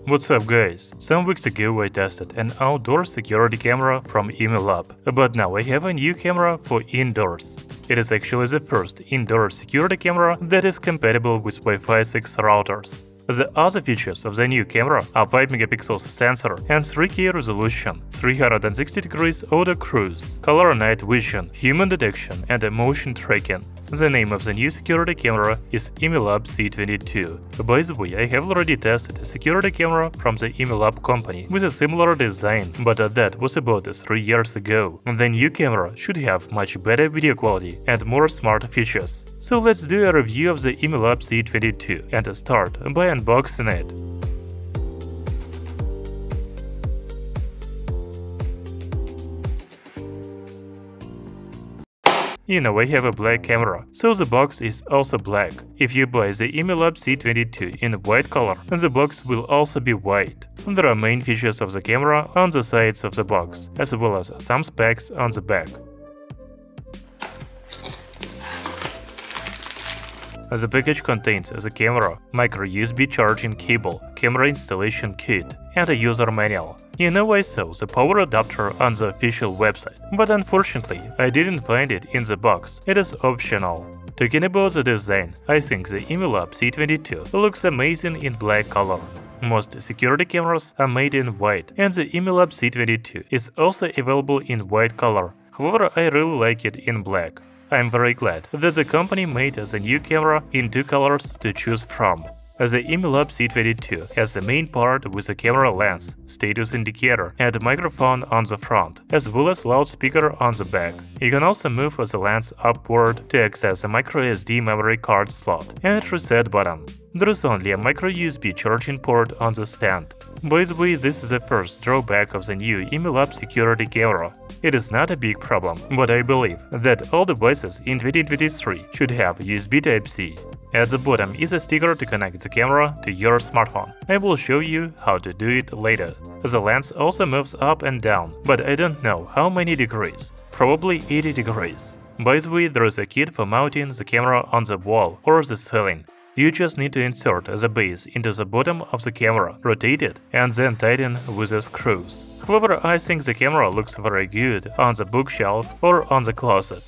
What's up guys, some weeks ago I tested an outdoor security camera from IMILAB, but now I have a new camera for indoors. It is actually the first indoor security camera that is compatible with Wi-Fi 6 routers. The other features of the new camera are 5 megapixels sensor and 3K resolution, 360 degrees auto cruise, color night vision, human detection and motion tracking. The name of the new security camera is IMILAB C22. By the way, I have already tested a security camera from the IMILAB company with a similar design, but that was about 3 years ago. The new camera should have much better video quality and more smart features. So let's do a review of the IMILAB C22 and start by unboxing it. You know, I have a black camera, so the box is also black. If you buy the IMILAB C22 in white color, the box will also be white. There are main features of the camera on the sides of the box, as well as some specs on the back. The package contains the camera, micro USB charging cable, camera installation kit, and a user manual. You know, I saw the power adapter on the official website, but unfortunately I didn't find it in the box. It is optional. Talking about the design, I think the IMILAB C22 looks amazing in black color. Most security cameras are made in white, and the IMILAB C22 is also available in white color. However, I really like it in black. I'm very glad that the company made the new camera in 2 colors to choose from. The IMILAB C22 has the main part with a camera lens, status indicator, and microphone on the front, as well as loudspeaker on the back. You can also move the lens upward to access the microSD memory card slot and reset button. There is only a micro USB charging port on the stand. By the way, this is the first drawback of the new IMILAB security camera. It is not a big problem, but I believe that all devices in 2023 should have USB Type-C. At the bottom is a sticker to connect the camera to your smartphone. I will show you how to do it later. The lens also moves up and down, but I don't know how many degrees. Probably 80 degrees. By the way, there is a kit for mounting the camera on the wall or the ceiling. You just need to insert the base into the bottom of the camera, rotate it, and then tighten with the screws. However, I think the camera looks very good on the bookshelf or on the closet.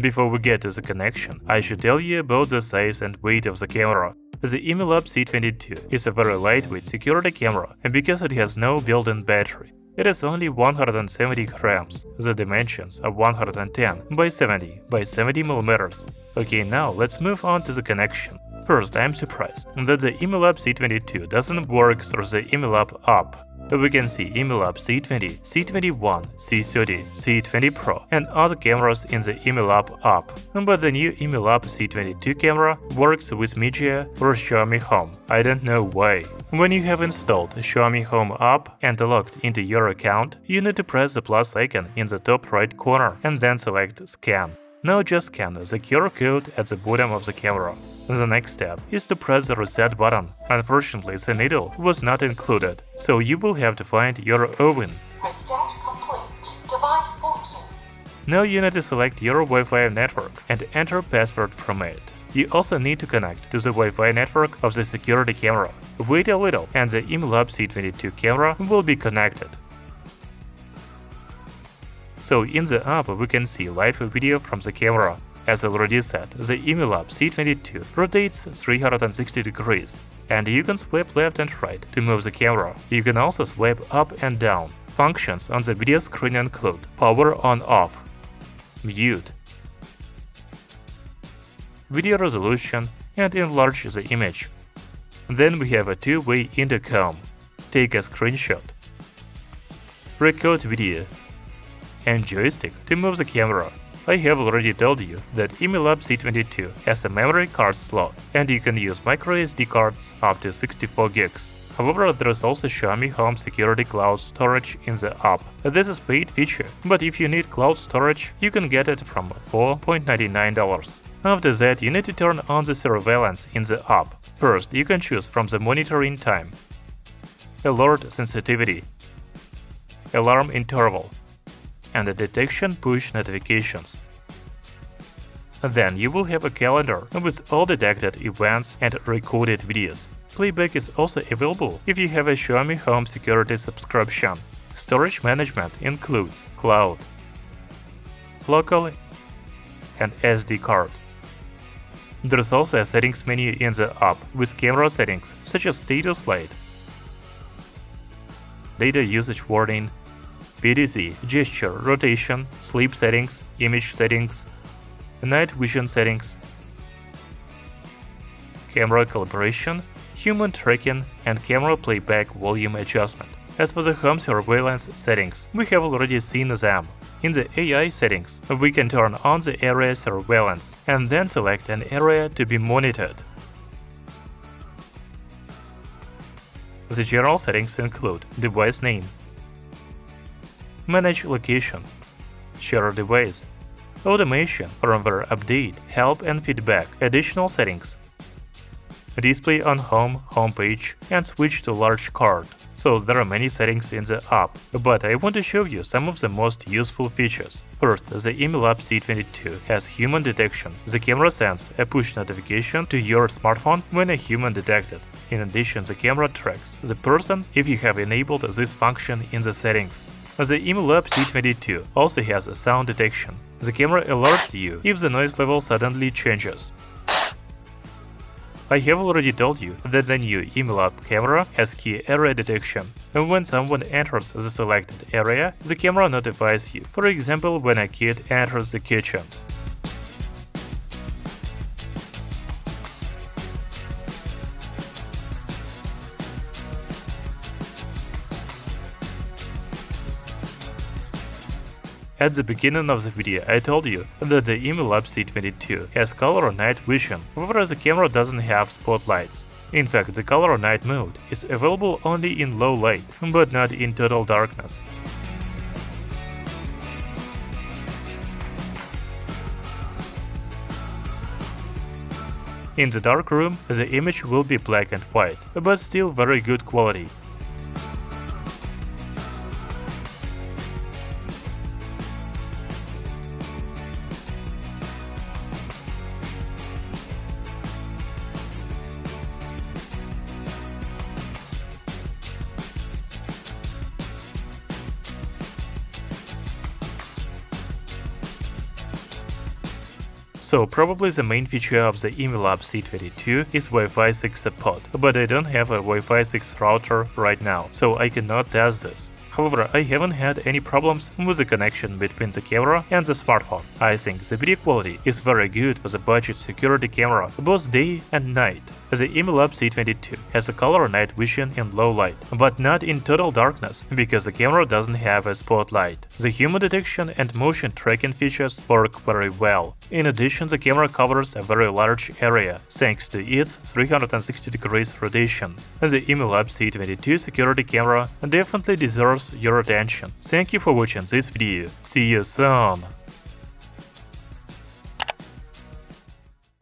Before we get to the connection, I should tell you about the size and weight of the camera. The IMILAB C22 is a very lightweight security camera because it has no built-in battery. It is only 170 grams. The dimensions are 110 by 70 by 70 millimeters. Okay, now let's move on to the connection. First, I'm surprised that the IMILAB C22 doesn't work through the IMILAB app. We can see IMILAB C20, C21, C30, C20 Pro and other cameras in the IMILAB app. But the new IMILAB C22 camera works with Media or Xiaomi Home. I don't know why. When you have installed Xiaomi Home app and logged into your account, you need to press the plus icon in the top right corner and then select Scan. Now just scan the QR code at the bottom of the camera. The next step is to press the reset button. Unfortunately, the needle was not included, so you will have to find your own. Reset complete. Device booting. Now you need to select your Wi-Fi network and enter password from it. You also need to connect to the Wi-Fi network of the security camera. Wait a little and the IMILAB C22 camera will be connected. So in the app we can see live video from the camera. As already said, the IMILAB C22 rotates 360 degrees, and you can swipe left and right to move the camera. You can also swipe up and down. Functions on the video screen include power on/off, mute, video resolution, and enlarge the image. Then we have a two-way intercom, take a screenshot, record video, and joystick to move the camera. I have already told you that IMILAB C22 has a memory card slot, and you can use microSD cards up to 64 gigs. However, there is also Xiaomi Home Security Cloud Storage in the app. This is a paid feature, but if you need cloud storage, you can get it from $4.99. After that, you need to turn on the surveillance in the app. First, you can choose from the monitoring time, alert sensitivity, alarm interval, and the detection push notifications. Then you will have a calendar with all detected events and recorded videos. Playback is also available if you have a Xiaomi Home Security subscription. Storage management includes cloud, local, and SD card. There's also a settings menu in the app with camera settings such as status light, data usage warning, PDC, gesture, rotation, sleep settings, image settings, night vision settings, camera calibration, human tracking, and camera playback volume adjustment. As for the home surveillance settings, we have already seen them. In the AI settings, we can turn on the area surveillance and then select an area to be monitored. The general settings include device name, manage location, share device, automation, firmware update, help and feedback, additional settings, display on home, homepage, and switch to large card. So there are many settings in the app, but I want to show you some of the most useful features. First, the IMILAB C22 has human detection. The camera sends a push notification to your smartphone when a human detected. In addition, the camera tracks the person if you have enabled this function in the settings. The IMILAB C22 also has a sound detection. The camera alerts you if the noise level suddenly changes. I have already told you that the new IMILAB camera has key area detection. When someone enters the selected area, the camera notifies you, for example, when a kid enters the kitchen. At the beginning of the video, I told you that the IMILAB C22 has color night vision, whereas the camera doesn't have spotlights. In fact, the color night mode is available only in low light, but not in total darkness. In the dark room, the image will be black and white, but still very good quality. So probably the main feature of the IMILAB C22 is Wi-Fi 6 support, but I don't have a Wi-Fi 6 router right now, so I cannot test this. However, I haven't had any problems with the connection between the camera and the smartphone. I think the video quality is very good for the budget security camera, both day and night. The IMILAB C22 has a color night vision in low light, but not in total darkness, because the camera doesn't have a spotlight. The human detection and motion tracking features work very well. In addition, the camera covers a very large area, thanks to its 360 degrees rotation. The IMILAB C22 security camera definitely deserves your attention. Thank you for watching this video. See you soon!